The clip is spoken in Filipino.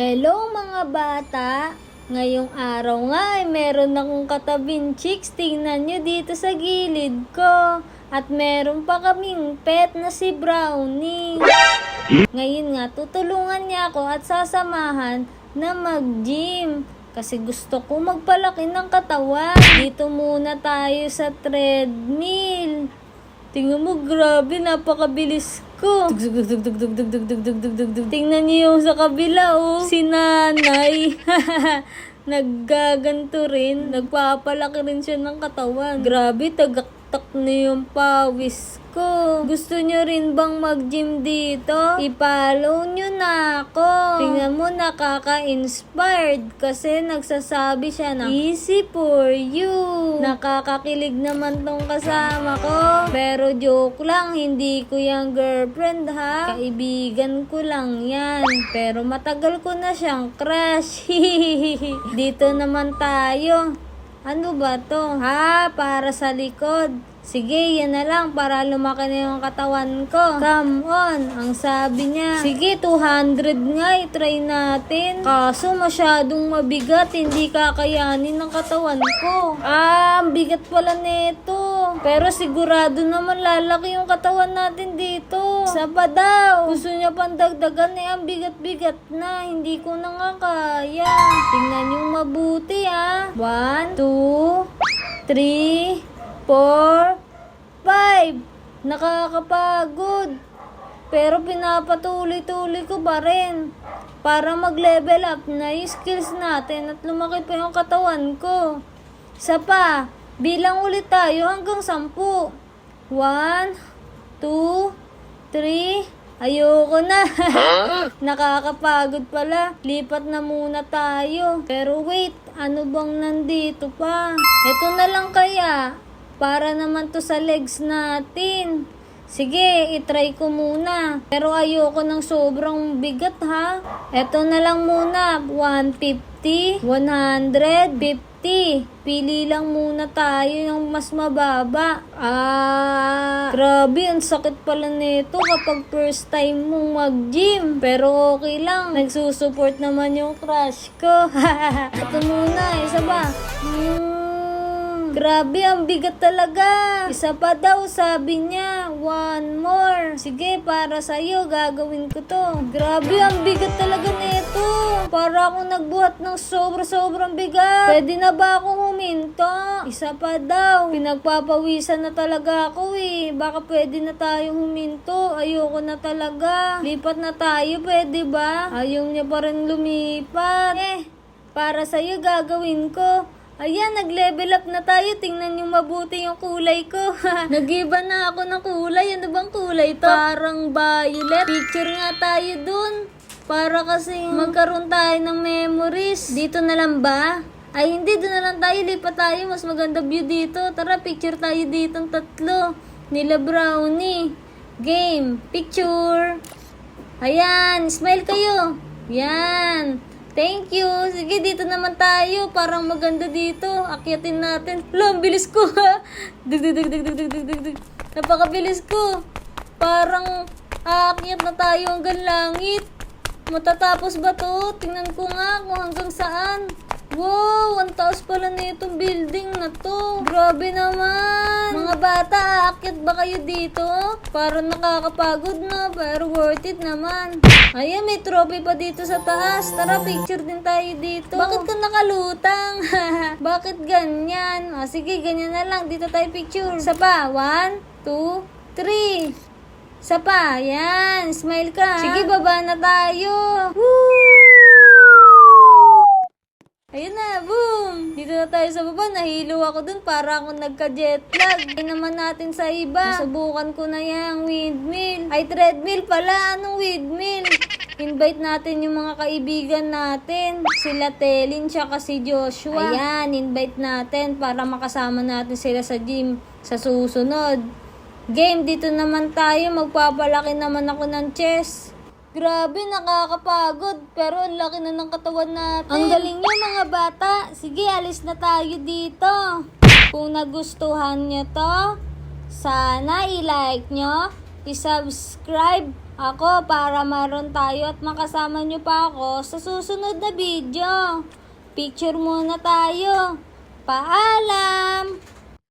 Hello mga bata! Ngayong araw nga ay meron akong katabing chicks. Tingnan nyo dito sa gilid ko. At meron pa kaming pet na si Brownie. Ngayon nga, tutulungan niya ako at sasamahan na mag-gym. Kasi gusto ko magpalaki ng katawan. Dito muna tayo sa treadmill. Tingnan mo, grabe, napakabilis ko. Tingnan niyo yung sa kabila, oh. Si nanay. Naggaganto rin. Nagpapalaki rin siya ng katawan. Grabe, tagaktak na yung pawis ko. Gusto niyo rin bang mag-gym dito? I-follow niyo na ako. Tingnan mo, nakaka-inspired kasi nagsasabi siya na easy for you. Nakakakilig naman tong kasama ko. Pero joke lang, hindi ko yung girlfriend ha. Kaibigan ko lang yan. Pero matagal ko na siyang crush. Dito naman tayo. Ano ba to? Para sa likod. Sige, yan na lang para lumaki na yung katawan ko. Come on, ang sabi niya. Sige, 200 nga, i-try natin. Kaso masyadong mabigat, hindi kakayanin ng katawan ko. Ang bigat pala nito. Pero sigurado naman lalaki yung katawan natin dito. Isa pa daw. Gusto niya pang dagdagan ang bigat-bigat na. Hindi ko na nga kaya. Tingnan yung mabuti 1, 2, 3, 4, 5. Nakakapagod. Pero pinapatuloy-tuloy ko pa rin. Para mag-level up na yung skills natin at lumaki pa yung katawan ko. Isa pa, bilang ulit tayo hanggang 10. 1, 2, 3. Ayoko na. Nakakapagod pala. Lipat na muna tayo. Pero wait, ano bang nandito pa? Ito na lang kaya. Para naman to sa legs natin. Sige, itry ko muna. Pero ayoko ng sobrang bigat ha. Ito na lang muna. 150, 150. Pili lang muna tayo ng mas mababa. Grabe, ang sakit pala nito kapag first time mong mag-gym. Pero okay lang. Nagsusupport naman yung crush ko. Ito muna, isa ba? Grabe, ang bigat talaga. Isa pa daw, sabi niya. 1 more. Sige, para sa'yo, gagawin ko to. Grabe, ang bigat talaga nito. Para akong nagbuhat ng sobrang bigat. Pwede na ba akong huminto? Isa pa daw. Pinagpapawisan na talaga ako eh. Baka pwede na tayo huminto. Ayoko na talaga. Lipat na tayo, pwede ba? Ayaw niya pa rin lumipat. Para sa'yo, gagawin ko. Ayan, nag-level up na tayo. Tingnan yung mabuti yung kulay ko. Nag-iba na ako ng kulay. Ano bang kulay to? Parang violet. Picture nga tayo dun. Para kasi magkaroon tayo ng memories. Dito na lang ba? Ay, hindi. Doon na lang tayo. Lipat tayo. Mas maganda view dito. Tara, picture tayo dito ng tatlo. Nila Brownie. Game. Picture. Ayan. Smile kayo. Yan. Thank you. Sige, dito naman tayo. Parang maganda dito. Akyatin natin. Hala, ang bilis ko ha. Napakabilis ko. Parang aakyat na tayo hanggang langit. Matatapos ba to? Tingnan ko nga kung hanggang saan. Wow, ang taas pala na itong building na to. Grabe naman. Mga bata, aakyat ba kayo dito? Parang nakakapagod na, pero worth it naman. Ayan, may trophy pa dito sa taas. Tara, picture din tayo dito. Bakit ka nakalutang? Bakit ganyan? Sige, ganyan na lang. Dito tayo picture. Isa pa. 1, 2, 3. Isa pa. Yan. Smile ka. Sige, baba na tayo. Woo! Ayun na, boom! Dito na tayo sa baba. Nahilo ako dun para ako nagka-jet lag. Ay naman natin sa iba. Nasubukan ko na yung windmill. Ay, treadmill pala. Anong windmill? Invite natin yung mga kaibigan natin. Sila Telin tsaka si Joshua. Ayan, invite natin para makasama natin sila sa gym sa susunod. Game, dito naman tayo. Magpapalaki naman ako ng chest. Grabe, nakakapagod. Pero ang laki na ng katawan natin. Ang galing nyo mga bata. Sige, alis na tayo dito. Kung nagustuhan nyo to, sana i-like nyo, i-subscribe, ako para maroon tayo at makasama nyo pa ako sa susunod na video. Picture muna tayo. Paalam!